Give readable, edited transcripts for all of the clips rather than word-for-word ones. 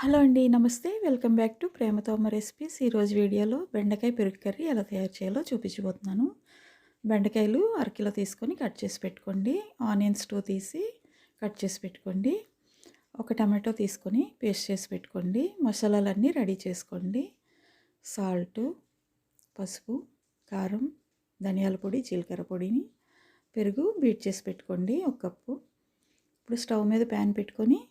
Hello అండి. నమస్తే. Welcome back to ప్రేమతో అమ్మ రెసిపీస్. ఈరోజు వీడియోలో బెండకాయ పెరుగు కర్రీ ఎలా తయారు చేయాలో చూపించబోతున్నాను. బెండకాయలు అరకిలో తీసుకొని కట్ చేసి పెట్టుకోండి. ఆనియన్స్ 2 తీసి కట్ చేసి పెట్టుకోండి. ఒక టమాటో తీసుకొని పేస్ట్ చేసి పెట్టుకోండి. మసాలాలన్నీ రెడీ చేసుకోండి. సాల్టు, పసుపు, కారం, ధనియాల పొడి, జీలకర్ర పొడిని, పెరుగు బీట్ చేసి పెట్టుకోండి 1 కప్పు. ఇప్పుడు స్టవ్ మీద ప్యాన్ పెట్టుకొని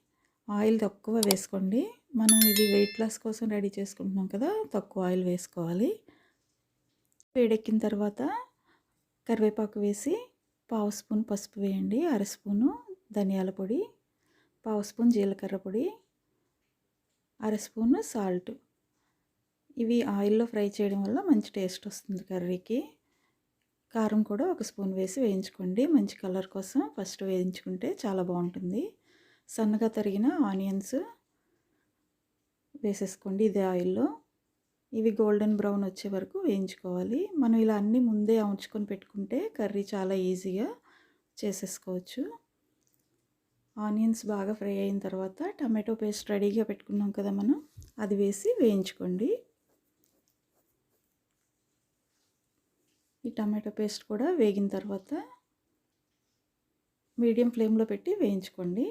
ఆయిల్ తక్కువ వేసుకోండి. మనం ఇది వెయిట్ లాస్ కోసం రెడీ చేసుకుంటున్నాం కదా, తక్కువ ఆయిల్ వేసుకోవాలి. వేడెక్కిన తర్వాత కరివేపాకు వేసి పావు స్పూన్ పసుపు వేయండి, అర స్పూను ధనియాల పొడి, పావు స్పూన్ జీలకర్ర పొడి, అర స్పూను సాల్ట్. ఇవి ఆయిల్లో ఫ్రై చేయడం వల్ల మంచి టేస్ట్ వస్తుంది కర్రీకి. కారం కూడా 1 స్పూన్ వేసి వేయించుకోండి. మంచి కలర్ కోసం ఫస్ట్ వేయించుకుంటే చాలా బాగుంటుంది. సన్నగా తరిగిన ఆనియన్స్ వేసేసుకోండి ఇదే ఆయిల్లో. ఇవి గోల్డెన్ బ్రౌన్ వచ్చే వరకు వేయించుకోవాలి. మనం ఇలా అన్నీ ముందే ఉంచుకొని పెట్టుకుంటే కర్రీ చాలా ఈజీగా చేసేసుకోవచ్చు. ఆనియన్స్ బాగా ఫ్రై అయిన తర్వాత టమాటో పేస్ట్ రెడీగా పెట్టుకున్నాం కదా మనం, అది వేసి వేయించుకోండి. ఈ టమాటో పేస్ట్ కూడా వేగిన తర్వాత మీడియం ఫ్లేమ్లో పెట్టి వేయించుకోండి.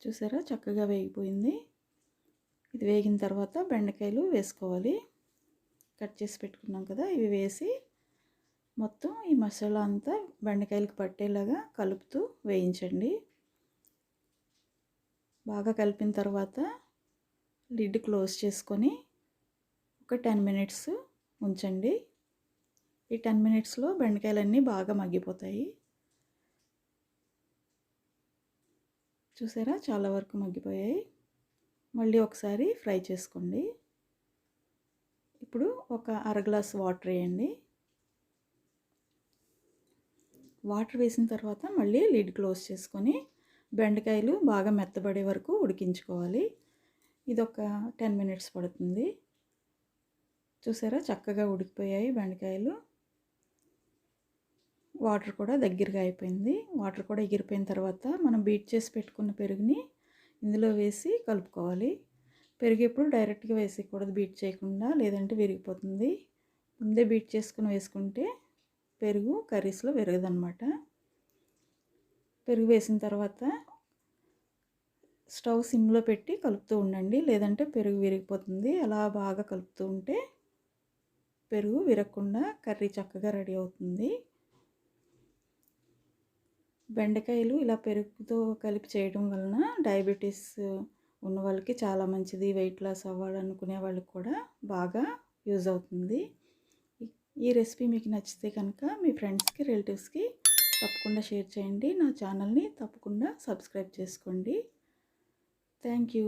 చూసారా, చక్కగా వేగిపోయింది. ఇది వేగిన తర్వాత బెండకాయలు వేసుకోవాలి. కట్ చేసి పెట్టుకున్నాం కదా, ఇవి వేసి మొత్తం ఈ మసాలా అంతా బెండకాయలకు పట్టేలాగా కలుపుతూ వేయించండి. బాగా కలిపిన తర్వాత లిడ్ క్లోజ్ చేసుకొని ఒక 10 మినిట్స్ ఉంచండి. ఈ 10 మినిట్స్లో బెండకాయలన్నీ బాగా మగ్గిపోతాయి. చూసారా, చాలా వరకు మగ్గిపోయాయి. మళ్ళీ ఒకసారి ఫ్రై చేసుకోండి. ఇప్పుడు ఒక అర గ్లాస్ వాటర్ వేయండి. వాటర్ వేసిన తర్వాత మళ్ళీ లిడ్ క్లోజ్ చేసుకొని బెండకాయలు బాగా మెత్తబడే వరకు ఉడికించుకోవాలి. ఇది ఒక 10 మినిట్స్ పడుతుంది. చూసారా, చక్కగా ఉడికిపోయాయి బెండకాయలు. వాటర్ కూడా దగ్గరగా అయిపోయింది. వాటర్ కూడా ఎగిరిపోయిన తర్వాత మనం బీట్ చేసి పెట్టుకున్న పెరుగుని ఇందులో వేసి కలుపుకోవాలి. పెరుగు ఎప్పుడు డైరెక్ట్గా వేసేయకూడదు, బీట్ చేయకుండా, లేదంటే విరిగిపోతుంది. ముందే బీట్ చేసుకుని వేసుకుంటే పెరుగు కర్రీస్లో విరగదనమాట. పెరుగు వేసిన తర్వాత స్టవ్ సిమ్లో పెట్టి కలుపుతూ ఉండండి, లేదంటే పెరుగు విరిగిపోతుంది. అలా బాగా కలుపుతూ ఉంటే పెరుగు విరగకుండా కర్రీ చక్కగా రెడీ అవుతుంది. బెండకాయలు ఇలా పెరుగుతో కలిపి చేయడం వలన డయాబెటీస్ ఉన్న వాళ్ళకి చాలా మంచిది. వెయిట్ లాస్ అవ్వాలనుకునే వాళ్ళకి కూడా బాగా యూజ్ అవుతుంది. ఈ రెసిపీ మీకు నచ్చితే కనుక మీ ఫ్రెండ్స్కి, రిలేటివ్స్కి తప్పకుండా షేర్ చేయండి. నా ఛానల్ని తప్పకుండా సబ్స్క్రైబ్ చేసుకోండి. Thank you.